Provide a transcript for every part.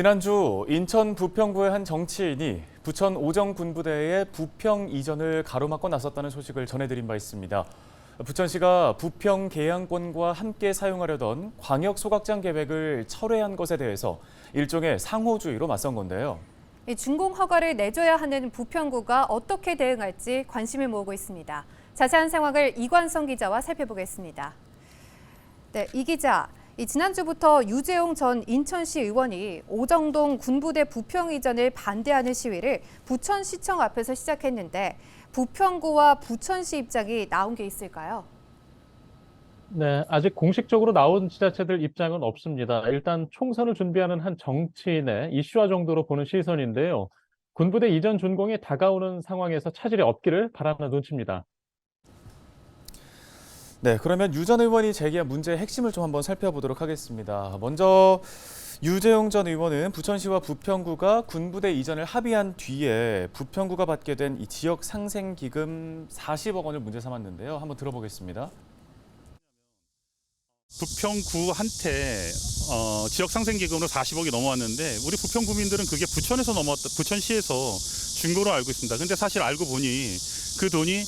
지난주 인천 부평구의 한 정치인이 부천 오정군부대의 부평 이전을 가로막고 나섰다는 소식을 전해드린 바 있습니다. 부천시가 부평 계양권과 함께 사용하려던 광역 소각장 계획을 철회한 것에 대해서 일종의 상호주의로 맞선 건데요. 준공 허가를 내줘야 하는 부평구가 어떻게 대응할지 관심을 모으고 있습니다. 자세한 상황을 이관성 기자와 살펴보겠습니다. 네, 이 기자. 지난주부터 유재용 전 인천시 의원이 오정동 군부대 부평 이전을 반대하는 시위를 부천시청 앞에서 시작했는데 부평구와 부천시 입장이 나온 게 있을까요? 네, 아직 공식적으로 나온 지자체들 입장은 없습니다. 일단 총선을 준비하는 한 정치인의 이슈화 정도로 보는 시선인데요. 군부대 이전 준공이 다가오는 상황에서 차질이 없기를 바라는 눈치입니다. 네, 그러면 유 전 의원이 제기한 문제의 핵심을 좀 한번 살펴보도록 하겠습니다. 먼저 유재용 전 의원은 부천시와 부평구가 군부대 이전을 합의한 뒤에 부평구가 받게 된 이 지역 상생 기금 40억 원을 문제 삼았는데요. 한번 들어보겠습니다. 부평구한테 지역 상생 기금으로 40억이 넘어왔는데 우리 부평 구민들은 그게 부천에서 넘어왔다, 부천시에서 준 거로 알고 있습니다. 근데 사실 알고 보니 그 돈이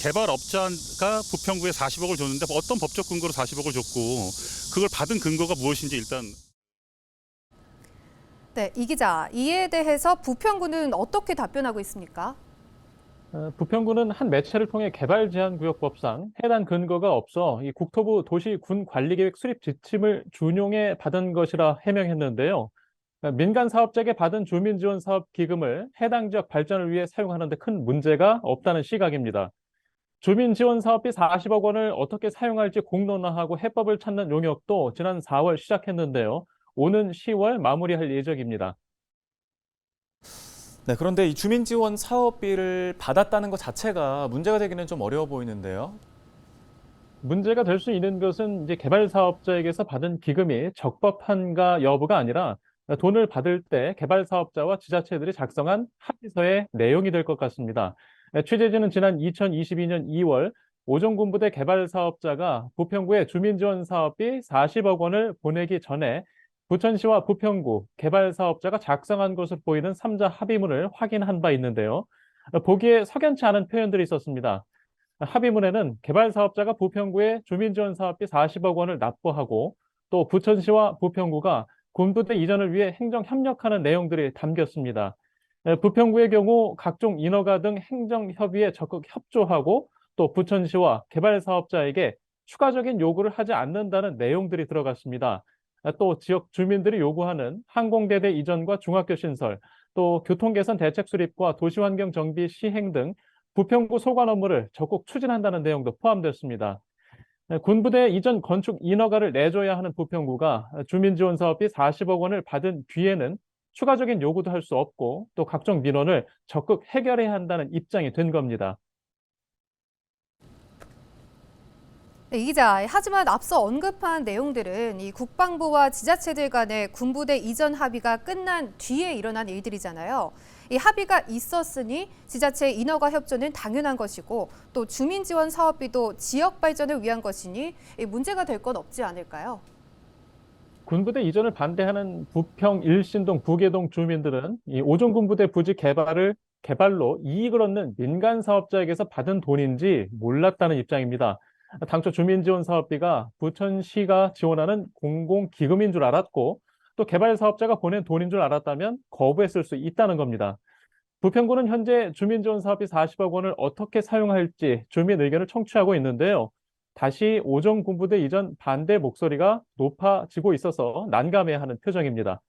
개발업자가 부평구에 40억을 줬는데 어떤 법적 근거로 40억을 줬고 그걸 받은 근거가 무엇인지 일단. 네, 이 기자. 이에 대해서 부평구는 어떻게 답변하고 있습니까? 부평구는 한 매체를 통해 개발제한구역법상 해당 근거가 없어 이 국토부 도시군관리계획 수립 지침을 준용해 받은 것이라 해명했는데요. 민간 사업자에게 받은 주민지원 사업 기금을 해당 지역 발전을 위해 사용하는 데 큰 문제가 없다는 시각입니다. 주민지원 사업비 40억 원을 어떻게 사용할지 공론화하고 해법을 찾는 용역도 지난 4월 시작했는데요. 오는 10월 마무리할 예정입니다. 네, 그런데 이 주민지원 사업비를 받았다는 것 자체가 문제가 되기는 좀 어려워 보이는데요. 문제가 될 수 있는 것은 이제 개발 사업자에게서 받은 기금이 적법한가 여부가 아니라 돈을 받을 때 개발 사업자와 지자체들이 작성한 합의서의 내용이 될 것 같습니다. 취재진은 지난 2022년 2월 오정군부대 개발 사업자가 부평구에 주민지원 사업비 40억 원을 보내기 전에 부천시와 부평구 개발 사업자가 작성한 것으로 보이는 3자 합의문을 확인한 바 있는데요. 보기에 석연치 않은 표현들이 있었습니다. 합의문에는 개발 사업자가 부평구에 주민지원 사업비 40억 원을 납부하고 또 부천시와 부평구가 군부대 이전을 위해 행정 협력하는 내용들이 담겼습니다. 부평구의 경우 각종 인허가 등 행정 협의에 적극 협조하고 또 부천시와 개발 사업자에게 추가적인 요구를 하지 않는다는 내용들이 들어갔습니다. 또 지역 주민들이 요구하는 항공대대 이전과 중학교 신설, 또 교통개선 대책 수립과 도시환경 정비 시행 등 부평구 소관 업무를 적극 추진한다는 내용도 포함됐습니다. 군부대 이전 건축 인허가를 내줘야 하는 부평구가 주민지원 사업비 40억 원을 받은 뒤에는 추가적인 요구도 할 수 없고 또 각종 민원을 적극 해결해야 한다는 입장이 된 겁니다. 네, 이 기자. 하지만 앞서 언급한 내용들은 이 국방부와 지자체들 간의 군부대 이전 합의가 끝난 뒤에 일어난 일들이잖아요. 이 합의가 있었으니 지자체 인허가 협조는 당연한 것이고 또 주민지원 사업비도 지역 발전을 위한 것이니 문제가 될 건 없지 않을까요? 군부대 이전을 반대하는 부평 일신동 부계동 주민들은 이 오정군부대 부지 개발로 이익을 얻는 민간 사업자에게서 받은 돈인지 몰랐다는 입장입니다. 당초 주민지원 사업비가 부천시가 지원하는 공공기금인 줄 알았고 또 개발 사업자가 보낸 돈인 줄 알았다면 거부했을 수 있다는 겁니다. 부평구는 현재 주민지원 사업비 40억 원을 어떻게 사용할지 주민 의견을 청취하고 있는데요. 다시 오정군부대 이전 반대 목소리가 높아지고 있어서 난감해하는 표정입니다.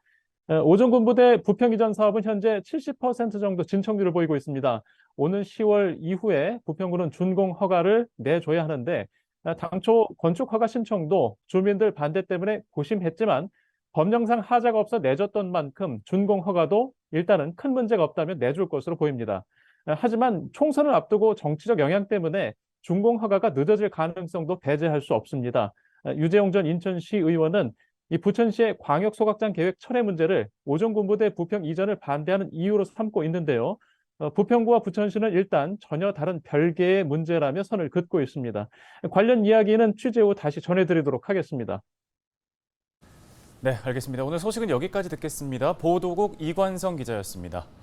오정군부대 부평 이전 사업은 현재 70% 정도 진척률을 보이고 있습니다. 오는 10월 이후에 부평구는 준공 허가를 내줘야 하는데 당초 건축 허가 신청도 주민들 반대 때문에 고심했지만 법령상 하자가 없어 내줬던 만큼 준공 허가도 일단은 큰 문제가 없다면 내줄 것으로 보입니다. 하지만 총선을 앞두고 정치적 영향 때문에 준공 허가가 늦어질 가능성도 배제할 수 없습니다. 유재용 전 인천시 의원은 이 부천시의 광역 소각장 계획 철회 문제를 오정군부대 부평 이전을 반대하는 이유로 삼고 있는데요. 부평구와 부천시는 일단 전혀 다른 별개의 문제라며 선을 긋고 있습니다. 관련 이야기는 취재 후 다시 전해드리도록 하겠습니다. 네, 알겠습니다. 오늘 소식은 여기까지 듣겠습니다. 보도국 이관성 기자였습니다.